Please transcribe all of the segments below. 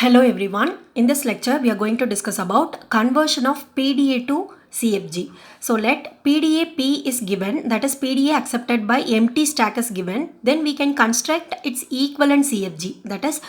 Hello everyone. In this lecture, we are going to discuss about conversion of PDA to CFG. So let PDA P is given, that is PDA accepted by empty stack is given. Then we can construct its equivalent CFG. That is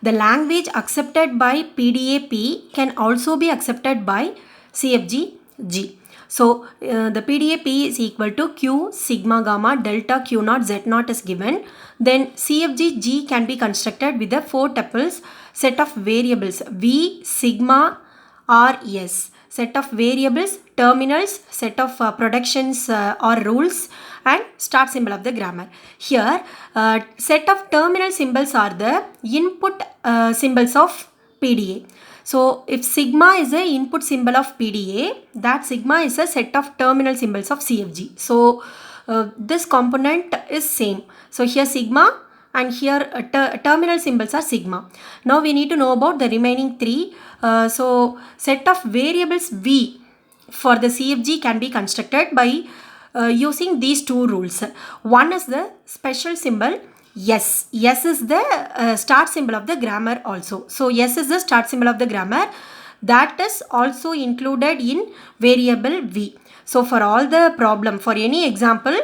the language accepted by PDA P can also be accepted by CFG G. So the PDA-P is equal to Q sigma gamma delta Q naught Z naught is given. Then CFG G can be constructed with the 4 tuples set of variables V sigma R S. Set of variables, terminals, set of productions or rules, and start symbol of the grammar. Here set of terminal symbols are the input symbols of PDA. So if sigma is the input symbol of PDA, that sigma is a set of terminal symbols of CFG. So this component is same. So here sigma and here terminal symbols are sigma. Now we need to know about the remaining 3. So set of variables V for the CFG can be constructed by using these 2 rules. One is the special symbol yes. Yes is the start symbol of the grammar also. So yes is the start symbol of the grammar. That is also included in variable V. So for all the problem, for any example,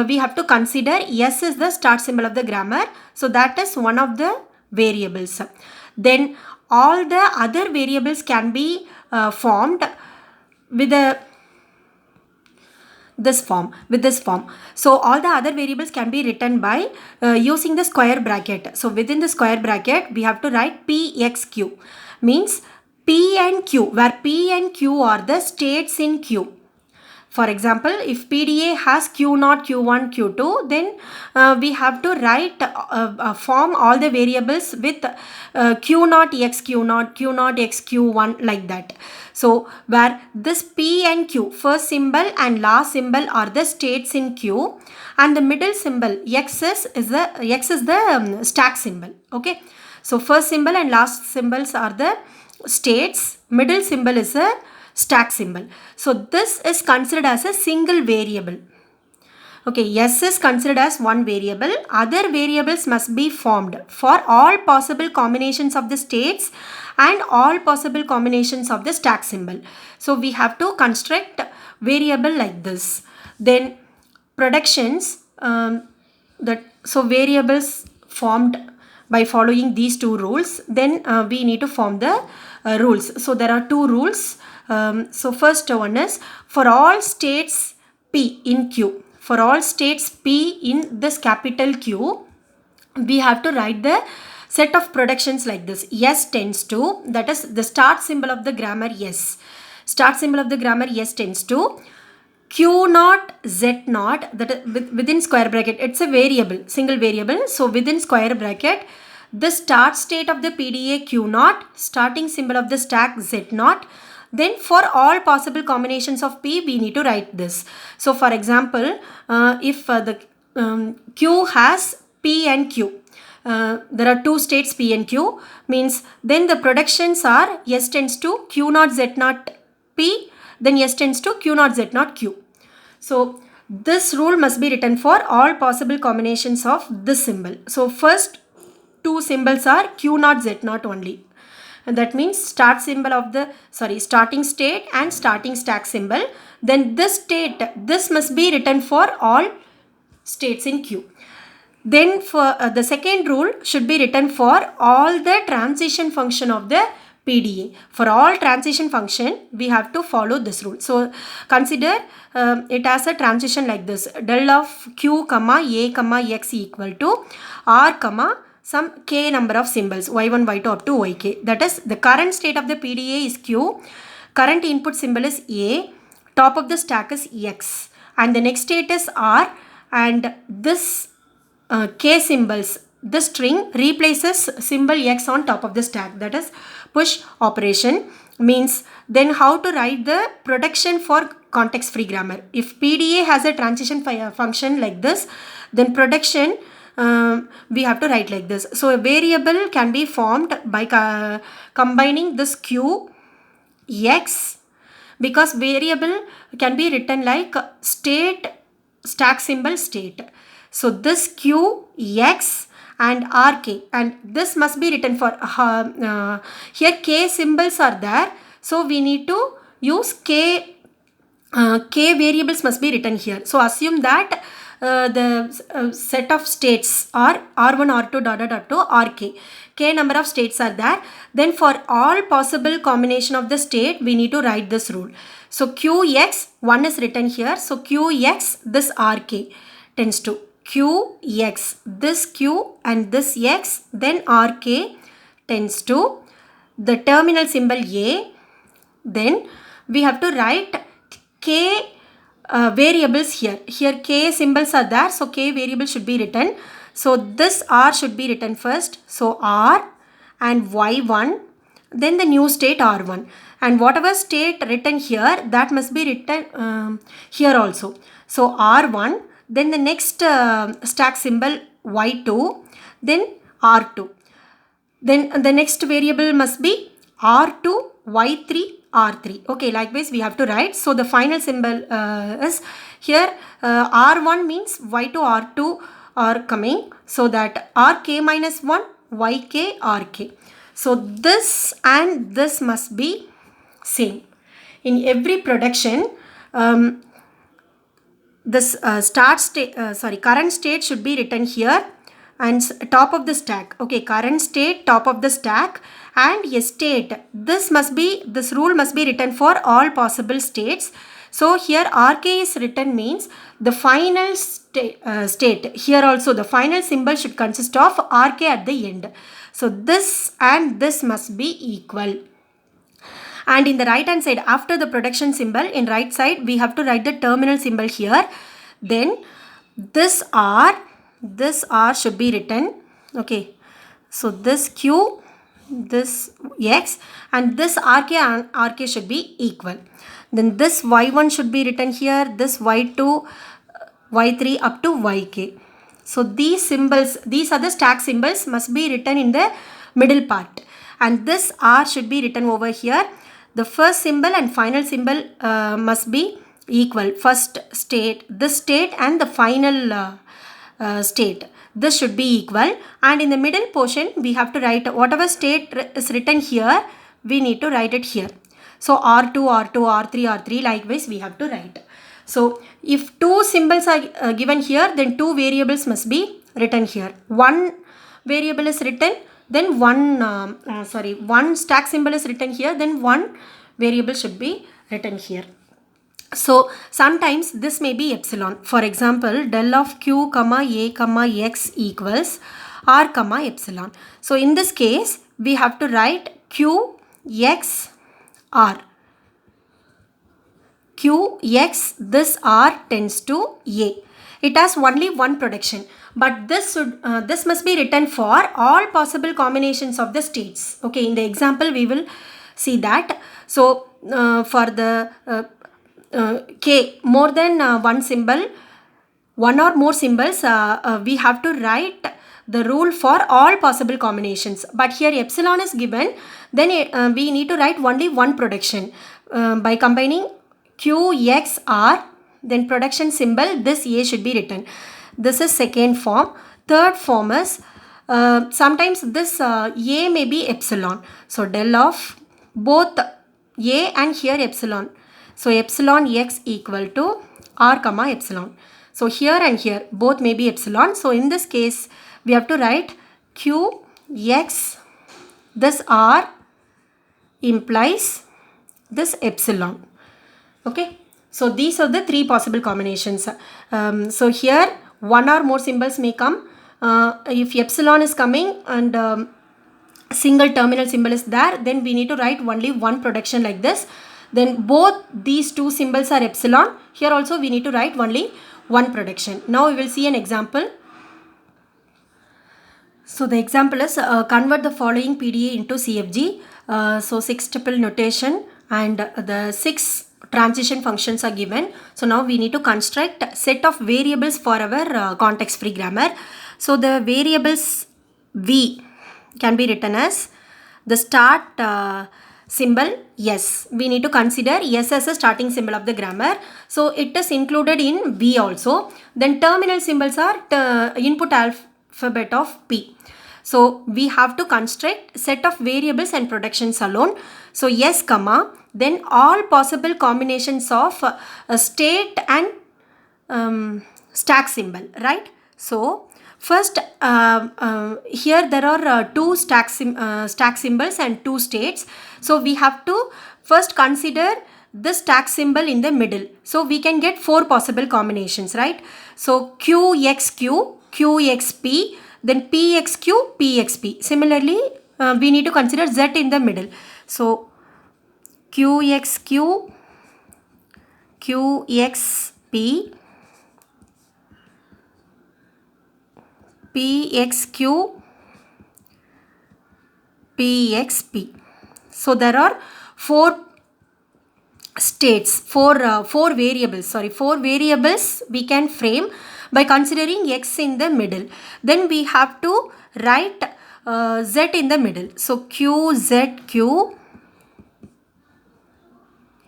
we have to consider yes is the start symbol of the grammar. So that is one of the variables. Then all the other variables can be formed with this form. So all the other variables can be written by using the square bracket. So within the square bracket we have to write pxq, means p and q, where p and q are the states in q. For example, if PDA has Q0, Q1, Q2, then we have to write form all the variables with Q0 x Q0, Q0 x Q1, like that. So where this P and Q, first symbol and last symbol are the states in Q, and the middle symbol X is the stack symbol. Okay. So first symbol and last symbols are the states, middle symbol is a stack symbol. So this is considered as a single variable. Okay, S is considered as one variable. Other variables must be formed for all possible combinations of the states and all possible combinations of the stack symbol. So we have to construct variable like this. Then productions, so variables formed by following these 2 rules. Then we need to form the rules. So there are 2 rules. So first one is for all states P in Q. For all states P in this capital Q, we have to write the set of productions like this. S tends to, that is the start symbol of the grammar yes. Start symbol of the grammar yes tends to Q naught Z naught, that is within square bracket. It's a variable, single variable. So within square bracket, the start state of the PDA Q naught, starting symbol of the stack Z naught. Then for all possible combinations of P, we need to write this. So for example, if the Q has P and Q, there are 2 states P and Q, means then the productions are S tends to Q naught Z naught P, then S tends to Q naught Z naught Q. So this rule must be written for all possible combinations of this symbol. So first 2 symbols are Q naught Z naught only. And that means start symbol of the starting state and starting stack symbol. Then this state, this must be written for all states in Q. Then for the second rule should be written for all the transition function of the PDA. For all transition function, we have to follow this rule. So consider it as a transition like this. Del of Q comma A comma X equal to R comma some k number of symbols y1, y2 up to yk. That is the current state of the PDA is Q. Current input symbol is A. Top of the stack is X. And the next state is R. And this k symbols, this string replaces symbol X on top of the stack. That is push operation. Means then how to write the production for context free grammar. If PDA has a transition function like this, then production we have to write like this. So a variable can be formed by combining this Q, X, because variable can be written like state, stack symbol, state. So this Q, X and RK, and this must be written for here K symbols are there, so we need to use K variables must be written here. So assume that the set of states are R1, R2, dot dot dot to RK. K number of states are there. Then for all possible combination of the state, we need to write this rule. So QX, 1 is written here. So QX, this RK tends to QX, this Q and this X, then RK tends to the terminal symbol A. Then we have to write K variables here. Here K symbols are there, so K variable should be written. So this R should be written first. So R and Y1, then the new state R1. And whatever state written here, that must be written here also. So R1, then the next stack symbol Y2, then R2. Then the next variable must be R2, Y3, R3. Okay, likewise we have to write. So the final symbol is here R1 means Y2, R2 are coming. So that RK minus 1, YK, RK. So this and this must be same. In every production, this current state should be written here and top of the stack. Okay, current state, top of the stack, and a state. This rule must be written for all possible states. So here RK is written means the final state. Here also the final symbol should consist of RK at the end. So this and this must be equal. And in the right hand side, after the production symbol, in right side, we have to write the terminal symbol here. Then this R should be written. Okay. So this Q, this X, and this RK and RK should be equal. Then this Y1 should be written here, this Y2, Y3 up to YK. So these symbols, these are the stack symbols, must be written in the middle part. And this R should be written over here. The first symbol and final symbol must be equal. First state, this state, and the final state. This should be equal. And in the middle portion, we have to write whatever state is written here, we need to write it here. So R2, R2, R3, R3, likewise we have to write. So if two symbols are given here, then two variables must be written here. One variable is written, then one stack symbol is written here, then one variable should be written here. So sometimes this may be epsilon. For example, del of Q, A, X equals R, epsilon. So in this case, we have to write Q, X, R. Q, X, this R tends to A. It has only one production. But this must be written for all possible combinations of the states. Okay, in the example we will see that. So for the K, more than one symbol, one or more symbols, we have to write the rule for all possible combinations. But here epsilon is given, then we need to write only one production by combining Q, X, R, then production symbol, this A should be written. This is second form. Third form is sometimes this A may be epsilon. So del of both A and here epsilon. So epsilon X equal to R, epsilon. So here and here both may be epsilon. So in this case we have to write Q, X, this R implies this epsilon. Okay. So these are the three possible combinations. So here one or more symbols may come. If epsilon is coming and single terminal symbol is there, then we need to write only one production like this. Then both these two symbols are epsilon. Here also we need to write only one production. Now we will see an example. So the example is convert the following PDA into CFG. So 6 tuple notation and the 6 transition functions are given. So now we need to construct set of variables for our context free grammar. So the variables V can be written as the start symbol S. We need to consider S as a starting symbol of the grammar. So it is included in V also. Then terminal symbols are input alphabet of P. So we have to construct set of variables and productions alone. So yes, comma, then all possible combinations of state and stack symbol, right? So first here there are two stack symbols and two states. So we have to first consider the stack symbol in the middle. So we can get four possible combinations, right? So QXQ, QXP, then PXQ, PXP. Similarly, we need to consider Z in the middle. So QXQ, QXP, PXQ, PXP. So there are four states, four variables we can frame by considering X in the middle. Then we have to write Z in the middle. So QZQ,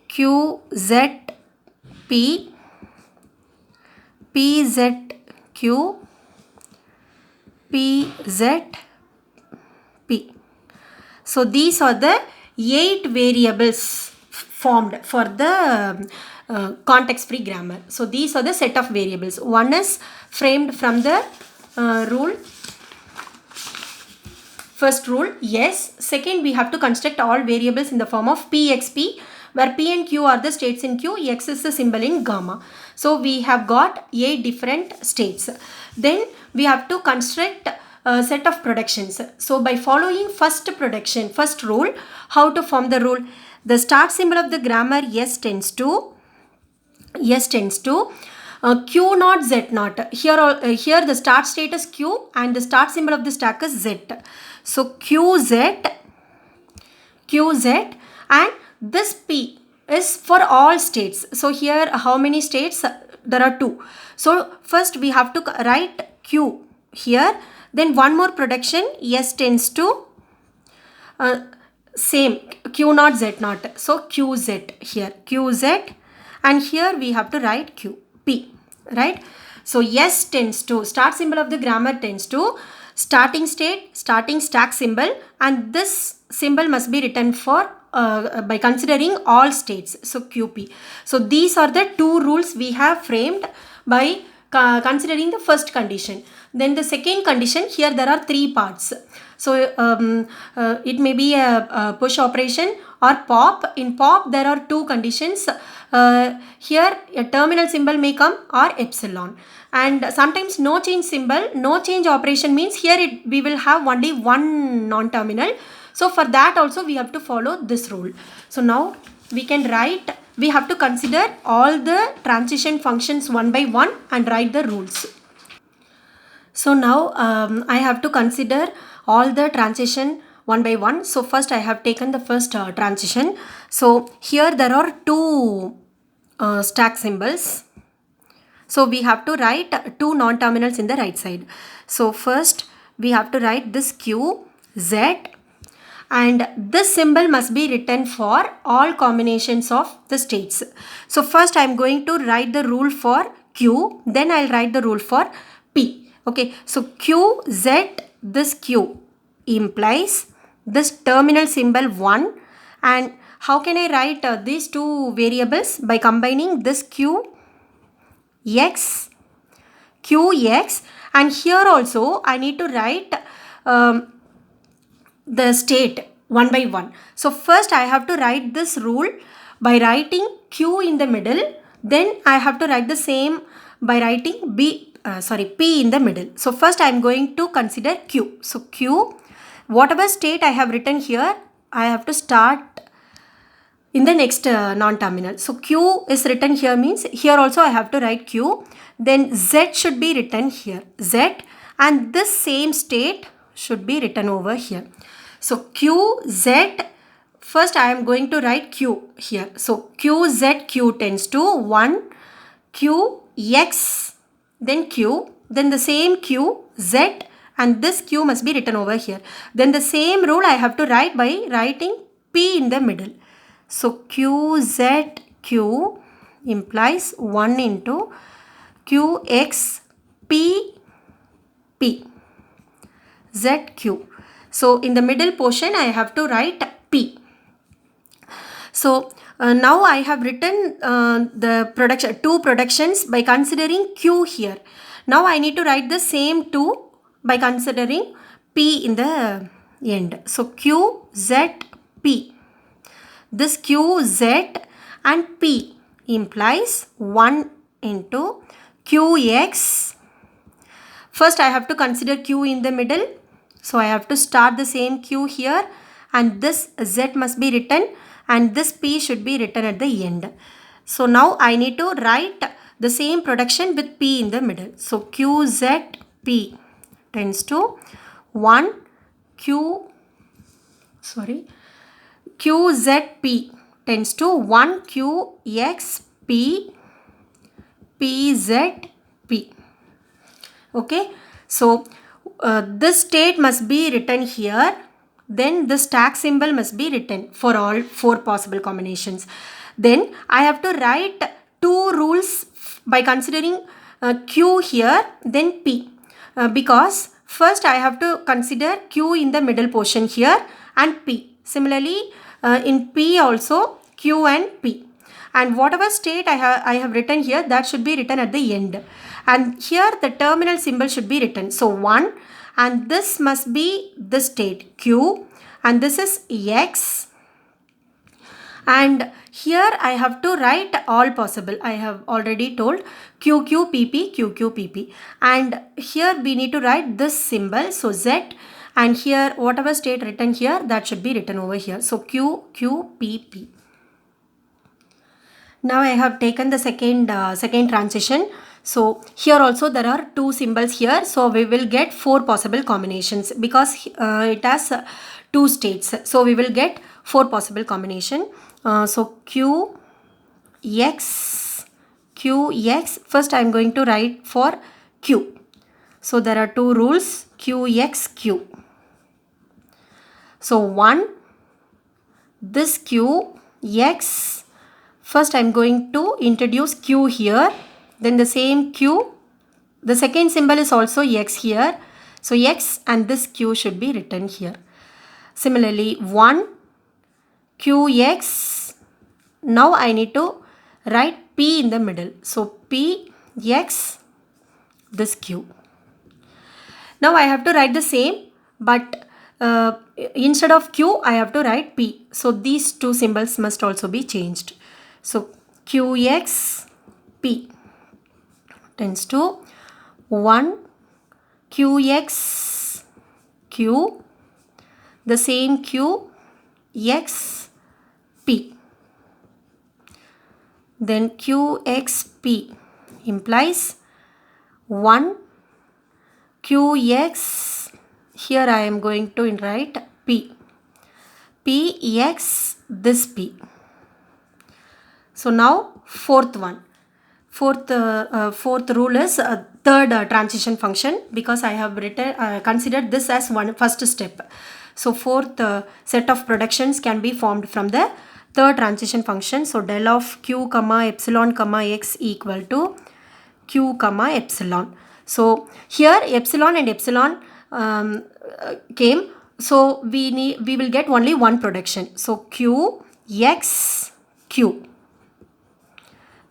QZP, PZQ, PZP. So these are the 8 variables formed for the context free grammar. So these are the set of variables. One is framed from the rule. First rule, yes. Second, we have to construct all variables in the form of PXP, where P and Q are the states in Q, X is the symbol in gamma. So we have got 8 different states. Then we have to construct a set of productions. So by following first rule, how to form the rule? The start symbol of the grammar S tends to Q naught Z naught. Here the start state is Q and the start symbol of the stack is Z. So QZ, and this P is for all states. So here how many states? There are 2. So first we have to write Q here. Then one more production, S tends to same Q naught Z naught. So QZ here, QZ, and here we have to write Q, P, right? So S tends to, start symbol of the grammar tends to starting state, starting stack symbol, and this symbol must be written for by considering all states. So QP. So these are the 2 rules we have framed by considering the first condition. Then the second condition, here there are 3 parts. So it may be a push operation or pop. In pop there are 2 conditions. Here a terminal symbol may come or epsilon, and sometimes no change symbol. No change operation means here we will have only one non-terminal. So for that also we have to follow this rule. So now we can write, we have to consider all the transition functions one by one and write the rules. So now I have to consider all the transition one by one. So first I have taken the first transition. So here there are 2 stack symbols. So we have to write 2 non-terminals in the right side. So first we have to write this Q, Z, and this symbol must be written for all combinations of the states. So first I am going to write the rule for Q, then I'll write the rule for P. Okay, so Q, Z, this Q implies this terminal symbol 1, and how can I write these 2 variables? By combining this Q, X, QX, and here also I need to write the state one by one. So first I have to write this rule by writing Q in the middle. Then I have to write the same by writing P in the middle. So first I am going to consider Q. So Q, whatever state I have written here, I have to start in the next non-terminal. So Q is written here means here also I have to write Q. Then Z should be written here, Z, and this same state should be written over here. So Q, Z, first I am going to write Q here. So Q, Z, Q tends to 1, Q, X, then Q, then the same Q, Z, and this Q must be written over here. Then the same rule I have to write by writing P in the middle. So Q, Z, Q implies 1 into QX, P, P. ZQ. So in the middle portion I have to write P. So now I have written the two productions by considering Q here. Now I need to write the same two by considering P in the end. So Q, Z, P. This Q, Z and P implies 1 into QX. First I have to consider Q in the middle. So I have to start the same Q here, and this Z must be written and this P should be written at the end. So now I need to write the same production with P in the middle. So QZP tends to 1 QZP tends to 1 QXP PZP. Okay, so this state must be written here. Then the stack symbol must be written for all 4 possible combinations. Then I have to write 2 rules by considering Q here, then P. Because first I have to consider Q in the middle portion here and P. Similarly, in P also Q and P. And whatever state I have written here, that should be written at the end. And here the terminal symbol should be written. So 1, and this must be the state Q, and this is X. And here I have to write all possible. I have already told QQPP, QQPP. And here we need to write this symbol. So Z, and here whatever state written here, that should be written over here. So QQPP. Now I have taken the second transition. So here also there are 2 symbols here. So we will get 4 possible combinations because it has 2 states. So we will get 4 possible combination. So QX. First I am going to write for Q. So there are 2 rules, QXQ. So 1, this QX. First I am going to introduce Q here. Then the same Q. The second symbol is also X here. So X and this Q should be written here. Similarly 1 QX. Now I need to write P in the middle. So P X, this Q. Now I have to write the same, but instead of Q I have to write P. So these 2 symbols must also be changed. So QX P tends to 1 QX Q, the same Q X P. Then QXP implies 1 QX. Here I am going to write P. PX, this P. So now fourth one. Fourth rule is third transition function, because I have considered this as first step. So fourth set of productions can be formed from the third transition function. So del of Q comma epsilon comma X equal to Q comma epsilon. So here epsilon and epsilon came. So we will get only one production. So Q X Q.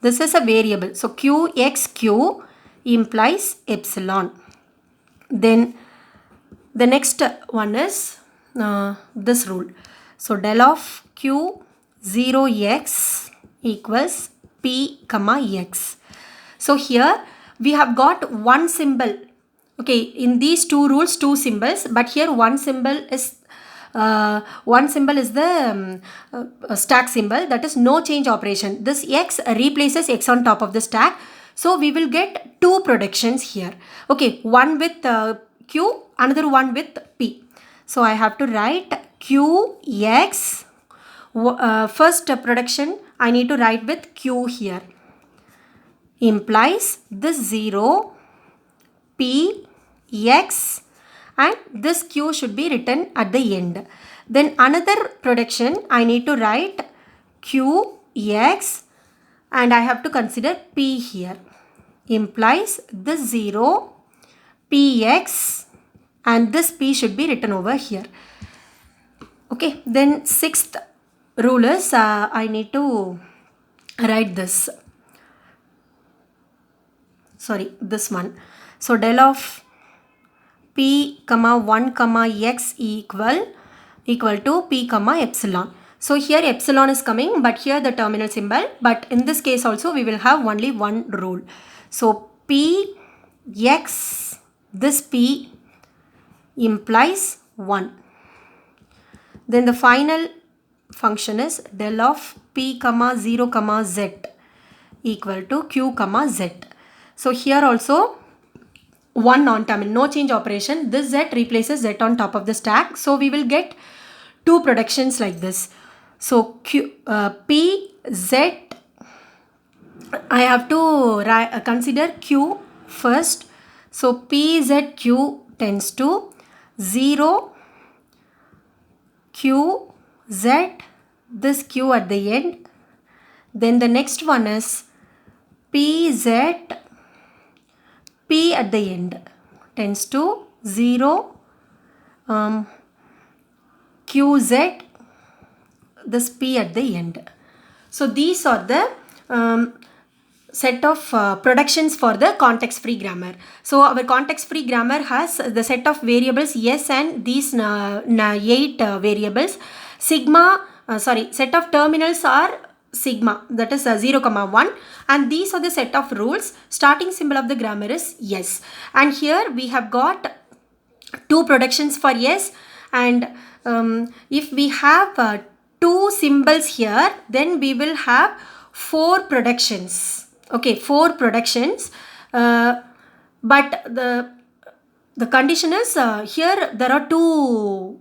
This is a variable. So QXQ implies epsilon. Then the next one is this rule. So del of Q0X equals P comma X. So here we have got one symbol. Okay, in these 2 rules, 2 symbols, but here one symbol is the stack symbol, that is no change operation. This X replaces X on top of the stack. So we will get 2 productions here. Okay, one with Q, another one with P. So I have to write QX. First production I need to write with Q here. Implies this 0 P X, and this Q should be written at the end. Then another production I need to write Q X, and I have to consider P here. Implies this 0 P X and this P should be written over here. Okay, then sixth rule is I need to write this. Sorry, this one. So del of P comma 1 comma x equal to P comma epsilon. So here epsilon is coming, but here the terminal symbol. But in this case also we will have only one rule. So P x, this P implies 1. Then the final function is del of P comma 0 comma z equal to Q comma z. So here also one non-terminal, no change operation. This z replaces z on top of the stack. So we will get two productions like this. So P z, I have to consider Q first. So P z Q tends to 0 Q z, this Q at the end. Then the next one is P z P at the end tends to 0 QZ, this P at the end. So these are the set of productions for the context-free grammar. So our context-free grammar has the set of variables S and these 8 variables. Set of terminals are sigma, that is 0 comma 1, and these are the set of rules. Starting symbol of the grammar is yes, and here we have got two productions for yes, and if we have two symbols here, then we will have 4 productions. Okay, 4 productions, but the condition is here there are 2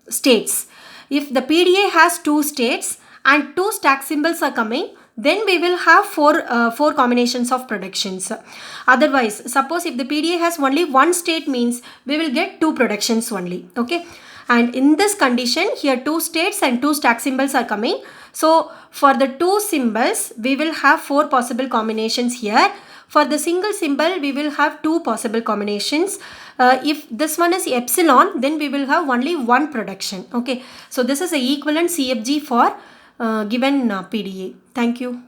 states. If the PDA has 2 states and 2 stack symbols are coming, then we will have 4 combinations of productions. Otherwise, suppose if the PDA has only 1 state, means we will get 2 productions only. Okay, and in this condition here 2 states and 2 stack symbols are coming. So for the 2 symbols we will have 4 possible combinations here. For the single symbol we will have 2 possible combinations. If this one is epsilon, then we will have only 1 production. Okay, so this is the equivalent CFG for given PDA. Thank you.